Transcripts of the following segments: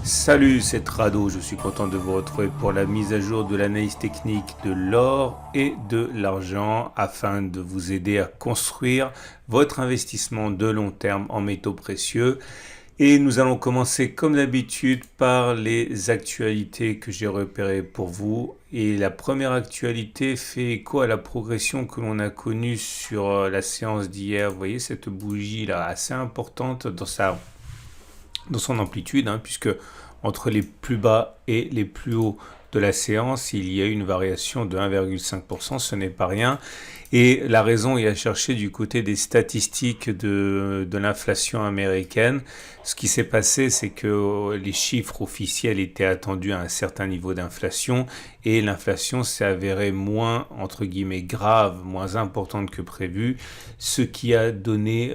Salut, c'est Trado, je suis content de vous retrouver pour la mise à jour de l'analyse technique de l'or et de l'argent afin de vous aider à construire votre investissement de long terme en métaux précieux. Et nous allons commencer comme d'habitude par les actualités que j'ai repérées pour vous. Et la première actualité fait écho à la progression que l'on a connue sur la séance d'hier. Vous voyez cette bougie là assez importante dans son amplitude, puisque entre les plus bas et les plus hauts de la séance, il y a eu une variation de 1,5%, ce n'est pas rien. Et la raison est à chercher du côté des statistiques de l'inflation américaine. Ce qui s'est passé, c'est que les chiffres officiels étaient attendus à un certain niveau d'inflation et l'inflation s'est avérée moins, entre guillemets, grave, moins importante que prévu, ce qui a donné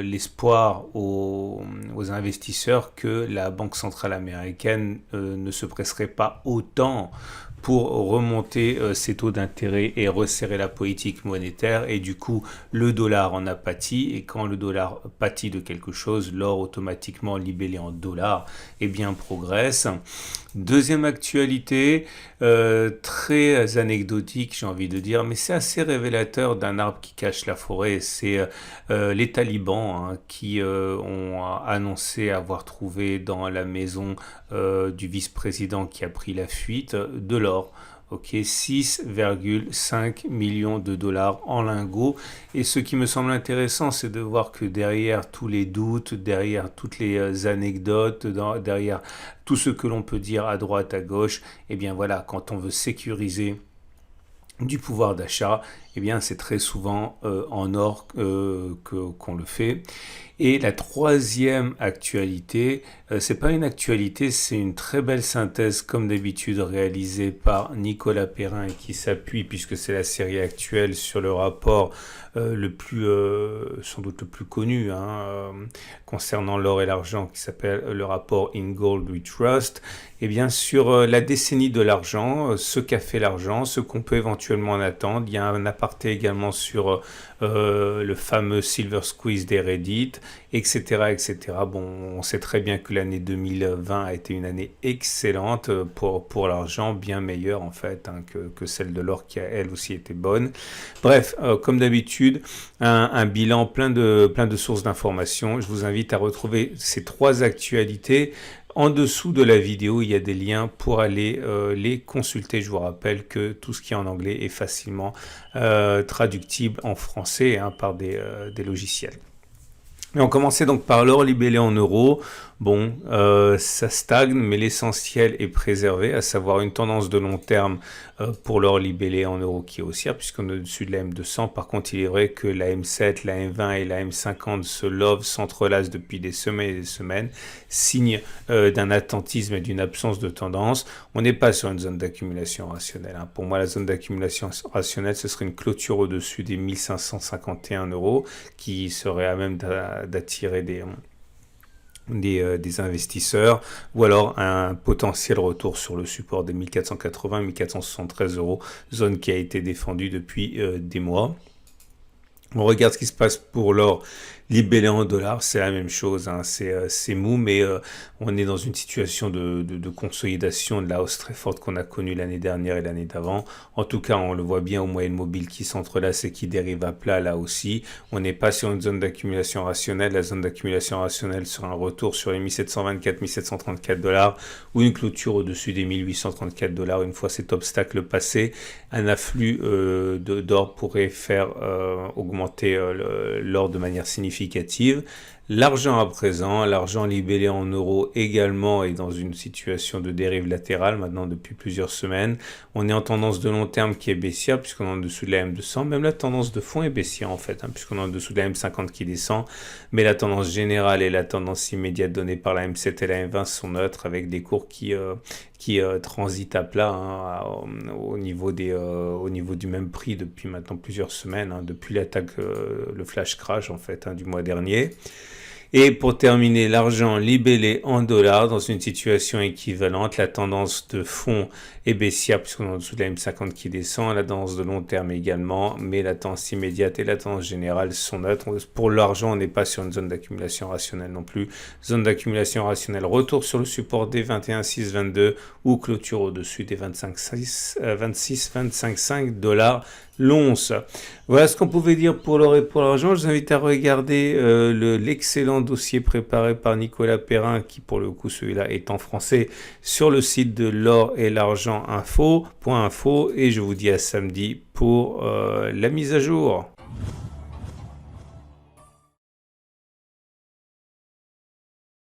l'espoir aux investisseurs que la Banque centrale américaine ne se presserait pas autant pour remonter ses taux d'intérêt et resserrer la politique monétaire. Et du coup, le dollar en a pâti. Et quand le dollar pâtit de quelque chose, l'or automatiquement libellé en dollars, progresse. Deuxième actualité, très anecdotique, j'ai envie de dire, mais c'est assez révélateur d'un arbre qui cache la forêt. C'est les talibans qui ont annoncé avoir trouvé dans la maison du vice-président qui a pris la fuite de l'or. Ok, 6,5 millions de dollars en lingots. Et ce qui me semble intéressant, c'est de voir que derrière tous les doutes, derrière toutes les anecdotes, derrière tout ce que l'on peut dire à droite, à gauche, voilà, quand on veut sécuriser du pouvoir d'achat, c'est très souvent en or qu'on le fait. Et la troisième actualité, c'est pas une actualité, c'est une très belle synthèse comme d'habitude réalisée par Nicolas Perrin et qui s'appuie, puisque c'est la série actuelle, sur le rapport sans doute le plus connu concernant l'or et l'argent, qui s'appelle le rapport In Gold We Trust. Sur la décennie de l'argent, ce qu'a fait l'argent, ce qu'on peut éventuellement en attendre. Il y a un aparté également sur le fameux Silver Squeeze des Reddit, etc., etc. Bon, on sait très bien que l'année 2020 a été une année excellente pour l'argent, bien meilleure en fait que celle de l'or qui a elle aussi été bonne. Bref, comme d'habitude, un bilan plein de sources d'informations. Je vous invite à retrouver ces trois actualités. En dessous de la vidéo, il y a des liens pour aller les consulter. Je vous rappelle que tout ce qui est en anglais est facilement traductible en français par des logiciels. Et on commençait donc par l'or libellé en euros. Bon, ça stagne, mais l'essentiel est préservé, à savoir une tendance de long terme pour l'or libellé en euros qui est haussière, puisqu'on est au-dessus de la M200. Par contre, il est vrai que la M7, la M20 et la M50 s'entrelacent depuis des semaines et des semaines, signe d'un attentisme et d'une absence de tendance. On n'est pas sur une zone d'accumulation rationnelle. Pour moi, la zone d'accumulation rationnelle, ce serait une clôture au-dessus des 1551 euros, qui serait à même d'attirer des investisseurs, ou alors un potentiel retour sur le support des 1480-1473 euros, zone qui a été défendue depuis des mois. On regarde ce qui se passe pour l'or libellé en dollars, c'est la même chose, c'est mou, mais on est dans une situation de consolidation de la hausse très forte qu'on a connue l'année dernière et l'année d'avant. En tout cas, on le voit bien aux moyennes mobiles qui s'entrelacent et qui dérivent à plat là aussi. On n'est pas sur une zone d'accumulation rationnelle. La zone d'accumulation rationnelle sera un retour sur les 1724-1734 dollars ou une clôture au-dessus des 1834 dollars. Une fois cet obstacle passé, un afflux d'or pourrait faire augmenter l'or de manière significative. L'argent à présent, l'argent libellé en euros également est dans une situation de dérive latérale maintenant depuis plusieurs semaines. On est en tendance de long terme qui est baissière puisqu'on est en dessous de la M200. Même la tendance de fond est baissière en fait puisqu'on est en dessous de la M50 qui descend. Mais la tendance générale et la tendance immédiate donnée par la M7 et la M20 sont neutres avec des cours qui transitent à plat au niveau du même prix depuis maintenant plusieurs semaines, depuis l'attaque, le flash crash en fait du mois dernier. Et pour terminer, l'argent libellé en dollars dans une situation équivalente, la tendance de fond est baissière puisqu'on est en dessous de la M50 qui descend, la tendance de long terme également, mais la tendance immédiate et la tendance générale sont neutres. Pour l'argent, on n'est pas sur une zone d'accumulation rationnelle non plus. Zone d'accumulation rationnelle, retour sur le support des 21,622 ou clôture au-dessus des 26,5 dollars l'once. Voilà ce qu'on pouvait dire pour l'or et pour l'argent. Je vous invite à regarder l'excellent dossier préparé par Nicolas Perrin, qui pour le coup celui-là est en français, sur le site de l'or et l'argent info.info, et je vous dis à samedi pour la mise à jour.